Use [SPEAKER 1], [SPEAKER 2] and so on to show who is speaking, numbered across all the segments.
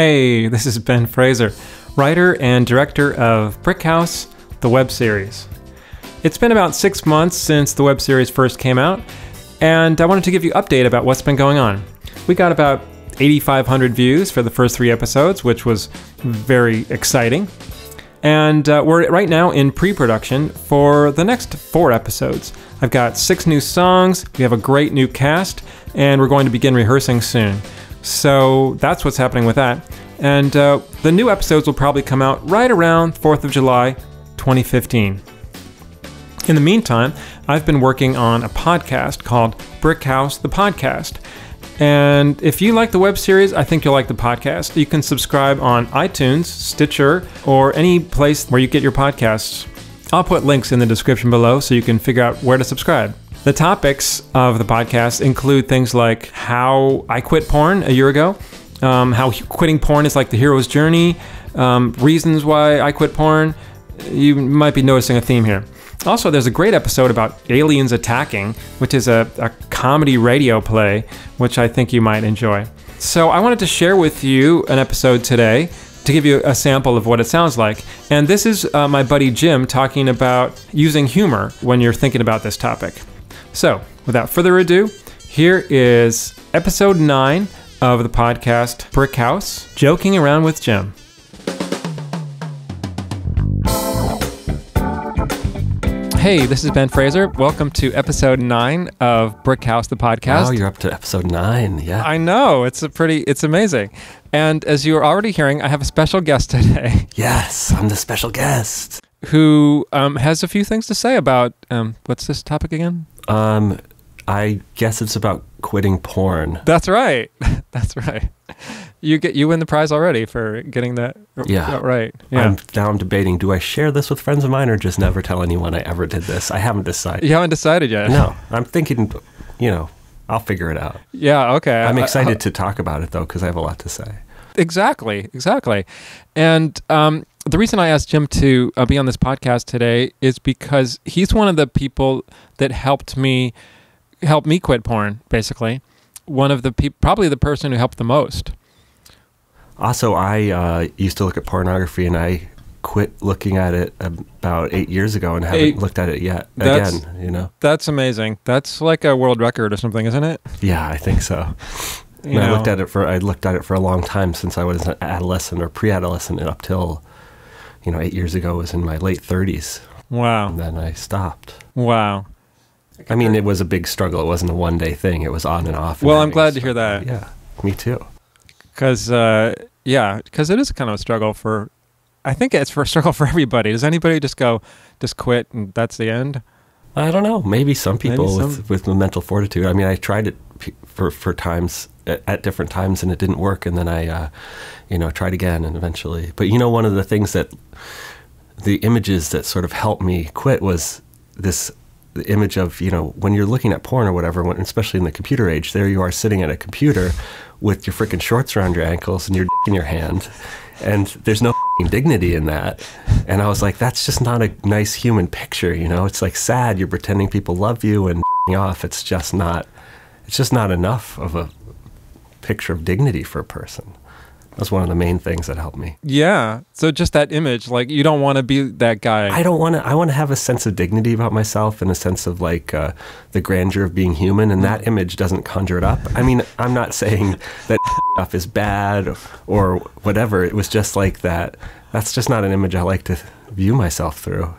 [SPEAKER 1] Hey, this is Ben Fraser, writer and director of Brick House, the web series. It's been about 6 months since the web series first came out, and I wanted to give you an update about what's been going on. We got about 8,500 views for the first 3 episodes, which was very exciting. And we're right now in pre-production for the next 4 episodes. I've got 6 new songs, we have a great new cast, and we're going to begin rehearsing soon. So that's what's happening with that. And the new episodes will probably come out right around 4th of July, 2015. In the meantime, I've been working on a podcast called Brick House, the Podcast. And if you like the web series, I think you'll like the podcast. You can subscribe on iTunes, Stitcher, or any place where you get your podcasts. I'll put links in the description below so you can figure out where to subscribe. The topics of the podcast include things like how I quit porn a year ago, how quitting porn is like the hero's journey, reasons why I quit porn. You might be noticing a theme here. Also, there's a great episode about aliens attacking, which is a comedy radio play, which I think you might enjoy. So I wanted to share with you an episode today to give you a sample of what it sounds like. And this is my buddy Jim talking about using humor when you're thinking about this topic. So, without further ado, here is episode 9 of the podcast Brick House, Joking Around with Jim. Hey, this is Ben Fraser. Welcome to episode 9 of Brick House, the podcast.
[SPEAKER 2] Oh, you're up to episode 9, yeah.
[SPEAKER 1] I know, it's amazing. And as you are already hearing, I have a special guest today.
[SPEAKER 2] Yes, I'm the special guest.
[SPEAKER 1] Who has a few things to say about, what's this topic again?
[SPEAKER 2] I guess it's about quitting porn.
[SPEAKER 1] That's right. That's right. You win the prize already for getting that right. Yeah.
[SPEAKER 2] I'm debating, do I share this with friends of mine or just never tell anyone I ever did this? I haven't decided.
[SPEAKER 1] You haven't decided yet?
[SPEAKER 2] No. I'm thinking, I'll figure it out.
[SPEAKER 1] Yeah, okay.
[SPEAKER 2] I'm excited to talk about it, though, because I have a lot to say.
[SPEAKER 1] Exactly. And the reason I asked Jim to be on this podcast today is because he's one of the people that helped me quit porn, basically. One of the probably the person who helped the most.
[SPEAKER 2] Also, I used to look at pornography, and I quit looking at it about 8 years ago and haven't looked at it yet.
[SPEAKER 1] That's amazing. That's like a world record or something, isn't it?
[SPEAKER 2] Yeah, I think so. I looked at it for a long time, since I was an adolescent or pre-adolescent, and up till 8 years ago, I was in my late 30s.
[SPEAKER 1] Wow.
[SPEAKER 2] And then I stopped.
[SPEAKER 1] Wow.
[SPEAKER 2] I mean, it was a big struggle. It wasn't a one-day thing. It was on and off.
[SPEAKER 1] Well, I'm glad to hear that.
[SPEAKER 2] Yeah, me too.
[SPEAKER 1] Because it is kind of a struggle I think it's a struggle for everybody. Does anybody just quit and that's the end?
[SPEAKER 2] I don't know. Maybe some people with mental fortitude. I mean, I tried it for times at different times, and it didn't work. And then I, tried again, and eventually. But one of the things the images that sort of helped me quit was the image of when you're looking at porn or whatever, especially in the computer age. There you are sitting at a computer with your freaking shorts around your ankles and your dick in your hand, and there's no dignity in that. And I was like, that's just not a nice human picture. It's like sad. You're pretending people love you and off. It's just not enough of a picture of dignity for a person. That's one of the main things that helped me. Yeah.
[SPEAKER 1] So just that image, like, you don't want to be that guy.
[SPEAKER 2] I want to have a sense of dignity about myself, and a sense of the grandeur of being human, and that image doesn't conjure it up. I mean, I'm not saying that stuff is bad or whatever. It was just like that. That's just not an image I like to view myself through,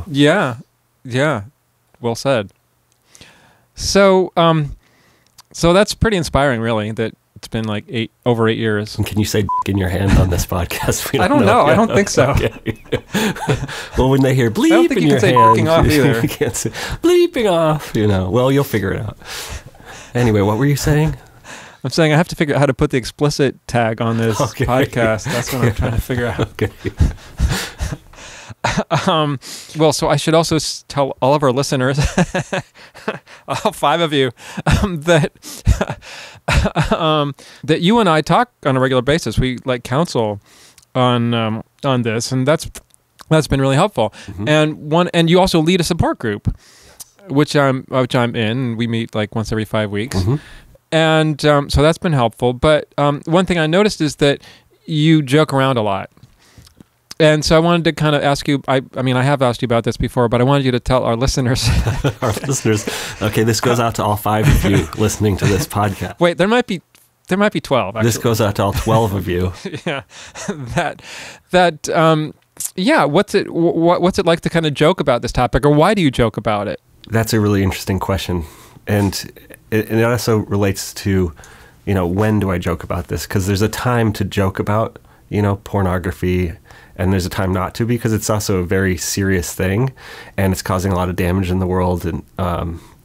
[SPEAKER 1] Yeah. Yeah. Well said. So that's pretty inspiring, really, that it's been like over 8 years.
[SPEAKER 2] And can you say in your hand on this podcast?
[SPEAKER 1] I don't know. I don't think so.
[SPEAKER 2] Okay. Well, when they hear bleep
[SPEAKER 1] I don't think
[SPEAKER 2] in
[SPEAKER 1] you
[SPEAKER 2] your
[SPEAKER 1] can say
[SPEAKER 2] hand,
[SPEAKER 1] bleeping off either.
[SPEAKER 2] You can't say bleeping off. Well, you'll figure it out. Anyway, what were you saying?
[SPEAKER 1] I'm saying I have to figure out how to put the explicit tag on this podcast. That's what I'm trying to figure out.
[SPEAKER 2] Okay.
[SPEAKER 1] Well, so I should also tell all of our listeners, all 5 of you, that you and I talk on a regular basis. We counsel on this, and that's been really helpful. Mm-hmm. And you also lead a support group, which I'm in. We meet once every 5 weeks. Mm-hmm. And so that's been helpful. But one thing I noticed is that you joke around a lot. And so I wanted to kind of ask you, I mean, I have asked you about this before, but I wanted you to tell our listeners.
[SPEAKER 2] Our listeners. Okay, this goes out to all 5 of you listening to this podcast.
[SPEAKER 1] Wait, there might be 12, actually.
[SPEAKER 2] This goes out to all 12 of you.
[SPEAKER 1] Yeah. Yeah, what's it like to kind of joke about this topic, or why do you joke about it?
[SPEAKER 2] That's a really interesting question. And it also relates to, when do I joke about this? Because there's a time to joke about, pornography, and there's a time not to, because it's also a very serious thing, and it's causing a lot of damage in the world, and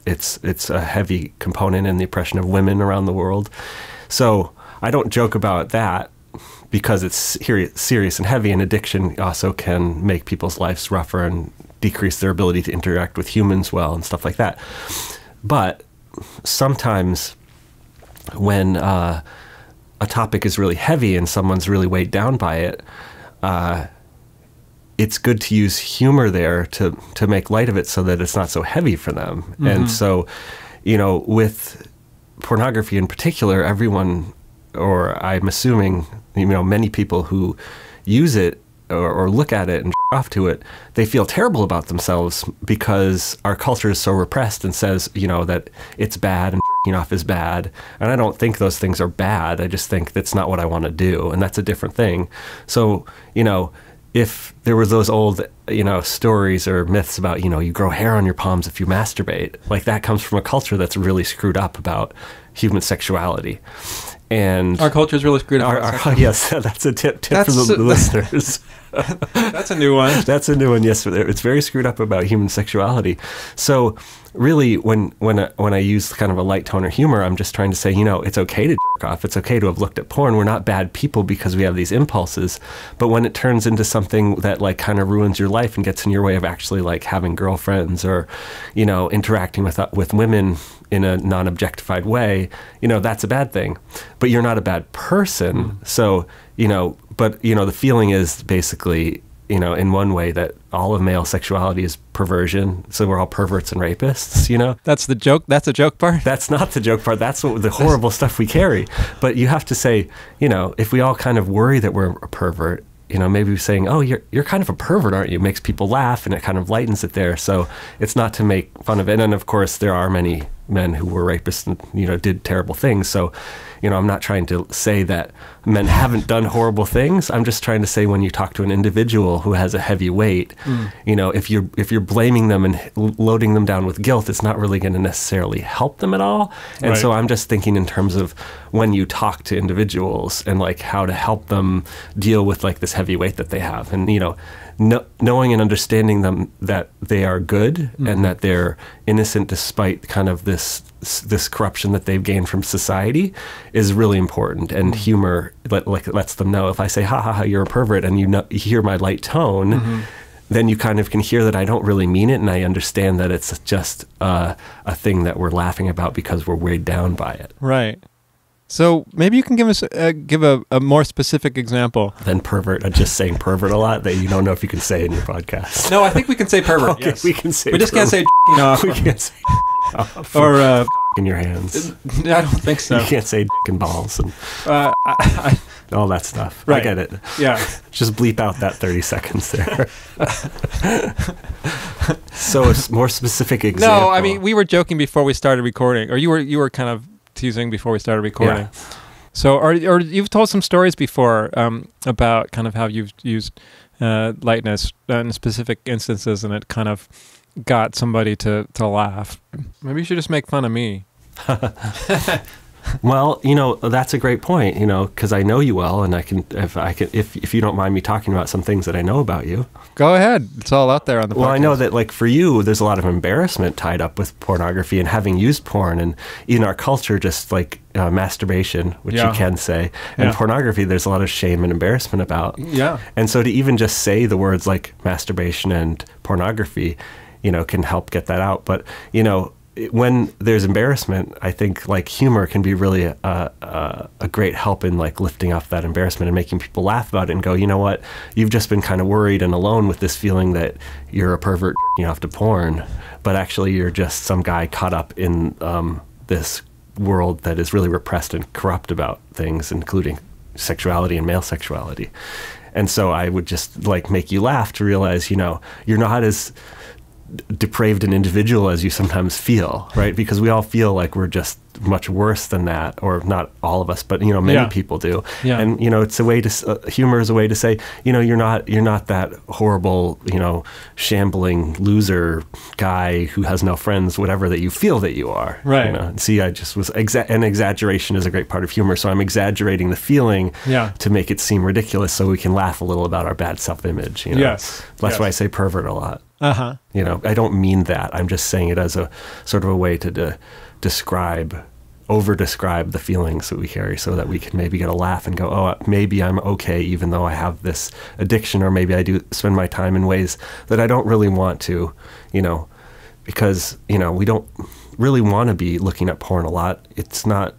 [SPEAKER 2] it's a heavy component in the oppression of women around the world. So I don't joke about that because it's serious and heavy, and addiction also can make people's lives rougher and decrease their ability to interact with humans well and stuff like that. But sometimes when a topic is really heavy and someone's really weighed down by it, it's good to use humor there to make light of it so that it's not so heavy for them. Mm-hmm. And so, with pornography in particular, everyone, or I'm assuming, many people who use it or look at it and off to it, they feel terrible about themselves because our culture is so repressed and says, that it's bad and off is bad. And I don't think those things are bad. I just think that's not what I want to do. And that's a different thing. So, if there was those old, stories or myths about, you grow hair on your palms if you masturbate, like that comes from a culture that's really screwed up about human sexuality. And
[SPEAKER 1] our culture is really screwed up.
[SPEAKER 2] Yes, that's a tip for the listeners.
[SPEAKER 1] That's a new one.
[SPEAKER 2] That's a new one. Yes, it's very screwed up about human sexuality. So really, when I use kind of a light tone or humor, I'm just trying to say, it's okay to jerk off. It's okay to have looked at porn. We're not bad people because we have these impulses. But when it turns into something that like kind of ruins your life and gets in your way of actually like having girlfriends or, interacting with women in a non-objectified way, that's a bad thing. But you're not a bad person. Mm. So, but, the feeling is basically, in one way that all of male sexuality is perversion. So we're all perverts and rapists,
[SPEAKER 1] That's the joke. That's a joke part?
[SPEAKER 2] That's not the joke part. That's the horrible stuff we carry. But you have to say, if we all kind of worry that we're a pervert, maybe saying, oh, you're kind of a pervert, aren't you? Makes people laugh, and it kind of lightens it there. So it's not to make fun of it. And of course, there are many men who were rapists and, did terrible things. So, I'm not trying to say that men haven't done horrible things. I'm just trying to say when you talk to an individual who has a heavy weight, if you're blaming them and loading them down with guilt, it's not really going to necessarily help them at all. And right. So I'm just thinking in terms of when you talk to individuals and like how to help them deal with like this heavy weight that they have. And, knowing and understanding them that they are good and that they're innocent despite kind of this corruption that they've gained from society is really important. And humor lets them know. If I say, ha ha ha, you're a pervert, and you hear my light tone, then you kind of can hear that I don't really mean it, and I understand that it's just a thing that we're laughing about because we're weighed down by it.
[SPEAKER 1] Right. So maybe you can give us a more specific example
[SPEAKER 2] than pervert. I'm just saying pervert a lot that you don't know if you can say in your podcast.
[SPEAKER 1] No, I think we can say pervert.
[SPEAKER 2] Okay,
[SPEAKER 1] yes.
[SPEAKER 2] We can say.
[SPEAKER 1] We just can't say off.
[SPEAKER 2] We can't say off
[SPEAKER 1] or
[SPEAKER 2] in your hands.
[SPEAKER 1] I don't think so.
[SPEAKER 2] You can't say and balls and all that stuff.
[SPEAKER 1] Right.
[SPEAKER 2] I get it.
[SPEAKER 1] Yeah.
[SPEAKER 2] Just bleep out that 30 seconds there. So a more specific example.
[SPEAKER 1] No, I mean we were joking before we started recording, or you were kind of teasing before we started recording. Yeah. So, or you've told some stories before about kind of how you've used lightness in specific instances, and it kind of got somebody to laugh. Maybe you should just make fun of me.
[SPEAKER 2] Well, that's a great point, because I know you well, and if you don't mind me talking about some things that I know about you.
[SPEAKER 1] Go ahead. It's all out there on the podcast.
[SPEAKER 2] Well, I know that, like, for you, there's a lot of embarrassment tied up with pornography and having used porn, and in our culture, just like masturbation, which you can say, and pornography, there's a lot of shame and embarrassment about.
[SPEAKER 1] Yeah.
[SPEAKER 2] And so to even just say the words like masturbation and pornography, can help get that out. But, when there's embarrassment, I think like humor can be really a great help in like lifting off that embarrassment and making people laugh about it and go, you know what, you've just been kind of worried and alone with this feeling that you're a pervert off to porn, but actually you're just some guy caught up in this world that is really repressed and corrupt about things, including sexuality and male sexuality. And so I would just like make you laugh to realize, you know, you're not as depraved an individual as you sometimes feel, right? Because we all feel like we're just much worse than that, or not all of us, but you know, many people do. Yeah. And you know, it's a way to humor is a way to say, you know, you're not that horrible, you know, shambling loser guy who has no friends, whatever that you feel that you are.
[SPEAKER 1] Right.
[SPEAKER 2] You know? See, I just was and exaggeration is a great part of humor. So I'm exaggerating the feeling to make it seem ridiculous, so we can laugh a little about our bad self-image. You know?
[SPEAKER 1] Yes.
[SPEAKER 2] That's why I say pervert a lot.
[SPEAKER 1] Uh-huh.
[SPEAKER 2] You know, I don't mean that. I'm just saying it as a sort of a way to over-describe the feelings that we carry, so that we can maybe get a laugh and go, oh, maybe I'm okay even though I have this addiction, or maybe I do spend my time in ways that I don't really want to, you know, because, you know, we don't really want to be looking at porn a lot. It's not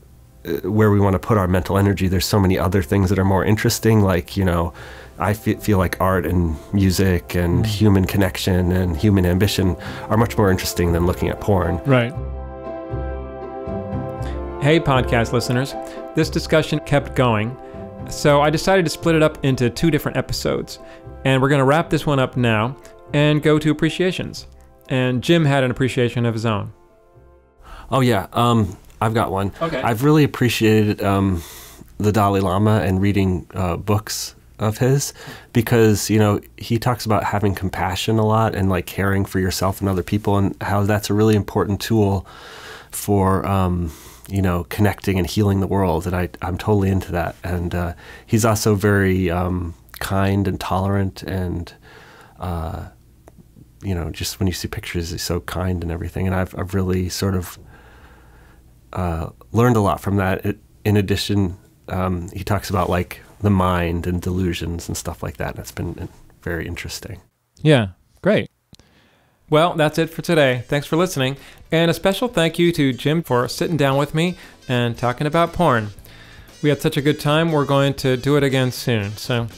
[SPEAKER 2] where we want to put our mental energy. There's so many other things that are more interesting, like, you know, I feel like art and music and human connection and human ambition are much more interesting than looking at porn.
[SPEAKER 1] Right. Hey, podcast listeners. This discussion kept going, so I decided to split it up into 2 different episodes. And we're going to wrap this one up now and go to appreciations. And Jim had an appreciation of his own.
[SPEAKER 2] Oh, yeah. I've got one.
[SPEAKER 1] Okay.
[SPEAKER 2] I've really appreciated the Dalai Lama and reading books of his, because, you know, he talks about having compassion a lot and like caring for yourself and other people, and how that's a really important tool for, you know, connecting and healing the world. And I'm totally into that. And he's also very kind and tolerant, and, you know, just when you see pictures, he's so kind and everything. And I've really sort of learned a lot from that. In addition, he talks about like the mind and delusions and stuff like that. And it's been very interesting.
[SPEAKER 1] Yeah, great. Well, that's it for today. Thanks for listening. And a special thank you to Jim for sitting down with me and talking about porn. We had such a good time. We're going to do it again soon. So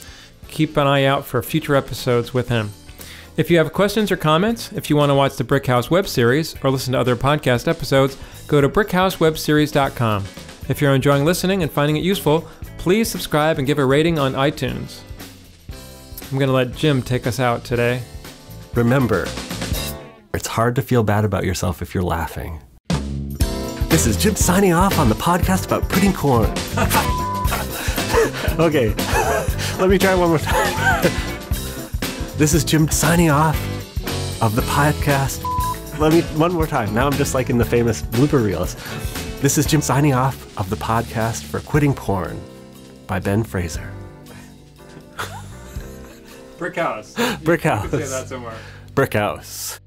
[SPEAKER 1] keep an eye out for future episodes with him. If you have questions or comments, if you want to watch the Brick House web series or listen to other podcast episodes, go to brickhousewebseries.com. If you're enjoying listening and finding it useful, please subscribe and give a rating on iTunes. I'm going to let Jim take us out today.
[SPEAKER 2] Remember, it's hard to feel bad about yourself if you're laughing. This is Jim signing off on the podcast about putting corn. Okay, let me try one more time. This is Jim signing off of the podcast. One more time. Now I'm just like in the famous blooper reels. This is Jim signing off of the podcast for Quitting Porn by Ben Fraser.
[SPEAKER 1] Brick House.
[SPEAKER 2] Brick House.
[SPEAKER 1] You could say that somewhere.
[SPEAKER 2] Brick House.